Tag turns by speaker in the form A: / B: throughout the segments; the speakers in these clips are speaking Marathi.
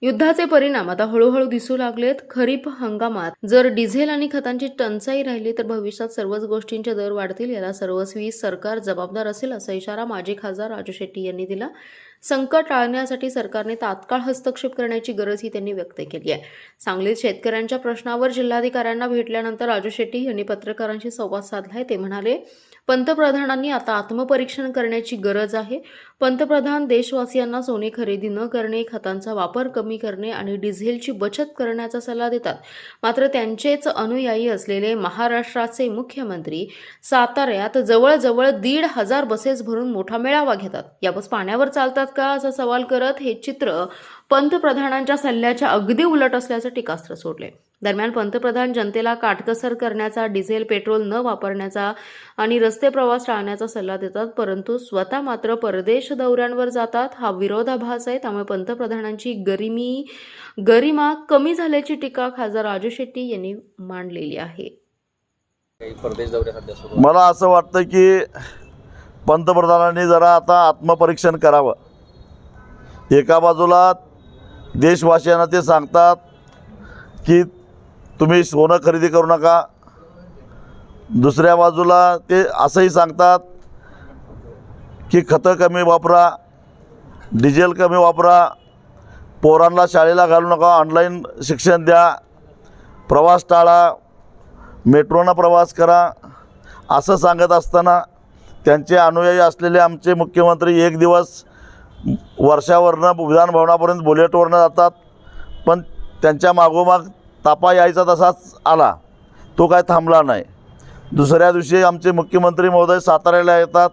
A: युद्धाचे परिणाम आता हळूहळू दिसू लागलेत. खरीप हंगामात जर डिझेल आणि खतांची टंचाई राहिली तर भविष्यात सर्वच गोष्टींचे दर वाढतील. याला सर्वस्वी सरकार जबाबदार असेल असा इशारा माजी खासदार राजू शेट्टी यांनी दिला. संकट टाळण्यासाठी सरकारने तात्काळ हस्तक्षेप करण्याची गरजही त्यांनी व्यक्त केली आहे. सांगलीत शेतकऱ्यांच्या प्रश्नावर जिल्हाधिकाऱ्यांना भेटल्यानंतर राजू शेट्टी यांनी पत्रकारांशी संवाद साधलाय. ते म्हणाले, पंतप्रधानांनी आता आत्मपरीक्षण करण्याची गरज आहे. पंतप्रधान देशवासियांना सोने खरेदी न करणे, खतांचा वापर कमी करणे आणि डिझेलची बचत करण्याचा सल्ला देतात. मात्र त्यांचेच अनुयायी असलेले महाराष्ट्राचे मुख्यमंत्री साताऱ्यात जवळजवळ 1,500 बसेस भरून मोठा मेळावा घेतात. या बस पाण्यावर चालतात का असा सवाल करत हे चित्र पंतप्रधानांच्या सल्ल्याच्या अगदी उलट असल्याचं टीकास्त्र सोडले. दरम्यान पंतप्रधान जनतेला काटकसर करण्याचा, डिझेल पेट्रोल न वापरण्याचा आणि रस्ते प्रवास टाळण्याचा सल्ला देतात, परंतु स्वतः मात्र परदेश दौऱ्यांवर जातात. हा विरोधाभास आहे. त्यामुळे पंतप्रधानांची गरिमा कमी झाल्याची टीका खासदार राजू शेट्टी यांनी मांडलेली आहे.
B: मला असं वाटतं की पंतप्रधानांनी जरा आता आत्मपरीक्षण करावं. एका बाजूला देशवासियांना ते सांगतात की तुम्ही सोनं खरेदी करू नका, दुसऱ्या बाजूला ते असंही सांगतात की खतं कमी वापरा, डिझेल कमी वापरा, पोरांना शाळेला घालू नका, ऑनलाईन शिक्षण द्या, प्रवास टाळा, मेट्रोनं प्रवास करा, असं सांगत असताना त्यांचे अनुयायी असलेले आमचे मुख्यमंत्री एक दिवस वर्षावरनं विधानभवनापर्यंत बुलेटवरनं जातात, पण त्यांच्या मागोमाग तापा यायचा तसाच आला, तो काय थांबला नाही. दुसऱ्या दिवशी आमचे मुख्यमंत्री महोदय साताऱ्याला येतात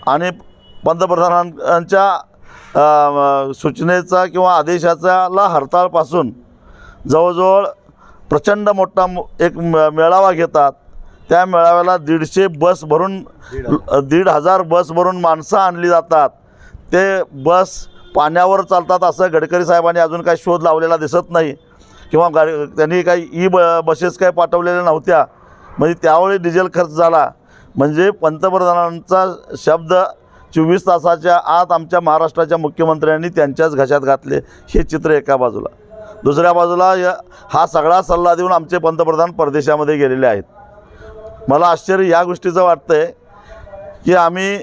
B: आणि पंतप्रधानांच्या सूचनेचा किंवा आदेशाचा हरताळपासून जवळजवळ प्रचंड मोठा एक मेळावा घेतात. त्या मेळाव्याला 1,500 बस भरून माणसं आणली जातात. ते बस पाण्यावर चालतात असं गडकरी साहेबांनी अजून काही शोध लावलेला दिसत नाही, किंवा त्यांनी काही बसेस काही पाठवलेल्या नव्हत्या. म्हणजे त्यावेळी डिझेल खर्च झाला. म्हणजे पंतप्रधानांचा शब्द 24 तासाच्या आत आमच्या महाराष्ट्राच्या मुख्यमंत्र्यांनी त्यांच्याच घशात घातले. हे चित्र एका बाजूला. दुसऱ्या बाजूला हा सगळा सल्ला देऊन आमचे पंतप्रधान परदेशामध्ये गेलेले आहेत. मला आश्चर्य या गोष्टीचं वाटतं आहे की आम्ही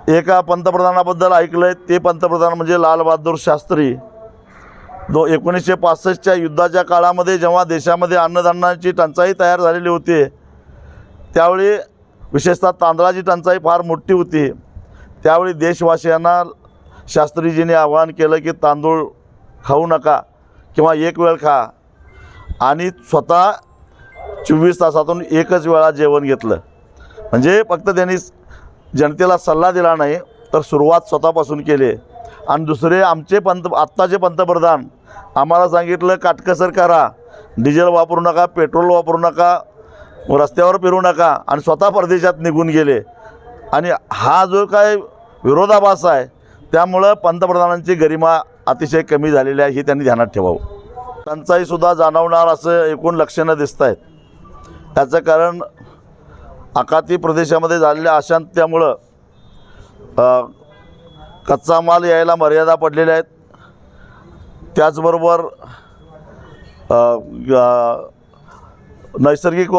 B: एका पंतप्रधानाबद्दल ऐकलं आहे. ते पंतप्रधान म्हणजे लालबहादूर शास्त्री. 1965च्या युद्धाच्या काळामध्ये जेव्हा देशामध्ये अन्नधान्याची टंचाई तयार झालेली होती, त्यावेळी विशेषतः तांदळाची टंचाई फार मोठी होती. त्यावेळी देशवासियांना शास्त्रीजींनी आवाहन केलं की तांदूळ खाऊ नका किंवा एक वेळ खा, आणि स्वतः 24 तासातून एकच वेळा जेवण घेतलं. म्हणजे फक्त त्यांनी जनतेला सल्ला दिला नाही, तर सुरुवात स्वतःपासून केली. आणि दुसरे आमचे आत्ताचे पंतप्रधान आम्हाला सांगितलं काटकसर करा, डिझेल वापरू नका, पेट्रोल वापरू नका, रस्त्यावर फिरू नका, आणि स्वतः परदेशात निघून गेले. आणि हा जो काय विरोधाभास आहे, त्यामुळं पंतप्रधानांची गरिमा अतिशय कमी झालेली आहे, हे त्यांनी ध्यानात ठेवावं. टंचाईसुद्धा जाणवणार असं एकूण लक्षणं दिसत आहेत. त्याचं कारण आखाती प्रदेशामध्ये झालेल्या अशांत्यामुळं कच्चा माल यायला मर्यादा पडलेल्या आहेत. त्याचबरोबर नैसर्गिक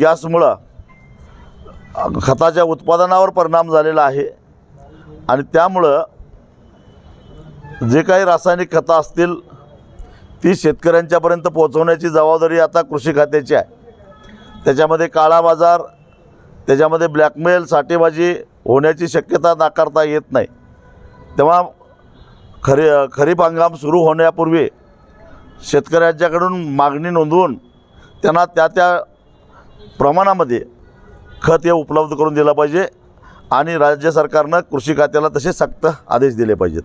B: गॅसमुळं खताच्या उत्पादनावर परिणाम झालेला आहे. आणि त्यामुळं जे काही रासायनिक खतं असतील ती शेतकऱ्यांच्यापर्यंत पोहोचवण्याची जबाबदारी आता कृषी खात्याची आहे. त्याच्यामध्ये काळा बाजार, त्याच्यामध्ये ब्लॅकमेल, साठेबाजी होण्याची शक्यता नाकारता येत नाही. तेव्हा खरीप हंगाम सुरू होण्यापूर्वी शेतकऱ्यांच्याकडून मागणी नोंदवून त्यांना त्या प्रमाणामध्ये खत हे उपलब्ध करून दिलं पाहिजे, आणि राज्य सरकारनं कृषी खात्याला तसे सक्त आदेश दिले पाहिजेत.